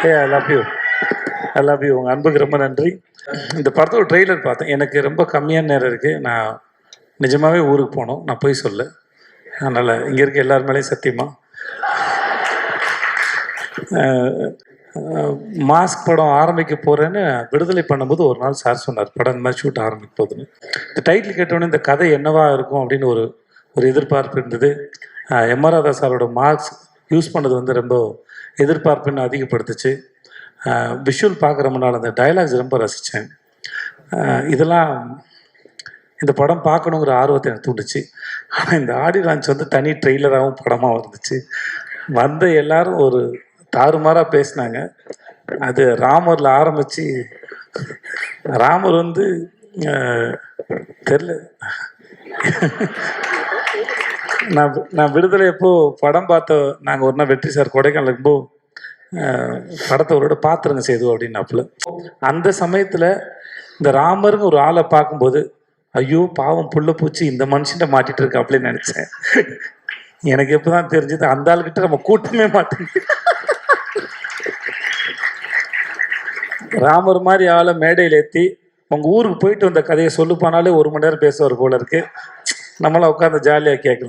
A I love you உங்கள் அன்புக்கு ரொம்ப நன்றி. இந்த படத்தோட ட்ரெய்லர் பார்த்தேன். எனக்கு ரொம்ப கம்மியான நேரம் இருக்குது. நான் நிஜமாகவே ஊருக்கு போகணும். நான் போய் சொல்ல. அதனால் இங்கே இருக்க எல்லார் மேலேயும் சத்தியமாக மாஸ்க் படம் ஆரம்பிக்க போகிறேன்னு விடுதலை பண்ணும்போது ஒரு நாள் சார் சொன்னார், படம் இந்த மாதிரி ஷூட் ஆரம்பிக்க போகுதுன்னு. இந்த டைட்டில் கேட்டோன்னே இந்த கதை என்னவா இருக்கும் அப்படின்னு ஒரு எதிர்பார்ப்பு இருந்தது. எம்.ஆர். ராதா சாரோட மார்க்ஸ் யூஸ் பண்ணது வந்து ரொம்ப எதிர்பார்ப்புன்னு அதிகப்படுத்துச்சு. விஷுவல் பார்க்குற முன்னால் அந்த டைலாக்ஸ் ரொம்ப ரசித்தேன். இதெல்லாம் இந்த படம் பார்க்கணுங்கிற ஆர்வத்தை எனக்கு தூண்டுச்சு. ஆனால் இந்த ஆடியோ லான்ச் வந்து தனி ட்ரெய்லராகவும் படமாக வந்துச்சு. வந்த எல்லாரும் ஒரு தாறுமாறாக பேசினாங்க. அது ராமரில் ஆரம்பித்து ராமர் வந்து தெரில, நான் விடுதலை எப்போ படம் பார்த்த நாங்கள் ஒரு நாள் வெற்றி சார் கொடைக்கானல் இருக்கும்போது படத்தை ஒரு பார்த்துருங்க சேது அப்படின்னாப்புல. அந்த சமயத்தில் இந்த ராமருங்க ஒரு ஆளை பார்க்கும்போது ஐயோ பாவம் புள்ள பூச்சி இந்த மனுஷன்ட்ட மாட்டிட்டு இருக்கு அப்படின்னு நினச்சேன். எனக்கு எப்போ தான் தெரிஞ்சது அந்த ஆளுக்கிட்ட நம்ம கூட்டமே மாட்டேங்குது. ராமர் மாதிரி ஆளை மேடையில் ஏற்றி உங்கள் ஊருக்கு போயிட்டு வந்த கதையை சொல்லுப்பானாலே 1 மணி நேரம் பேசுவார் போல இருக்கு. நம்மளாம் உட்காந்து ஜாலியாக கேட்கலாம்.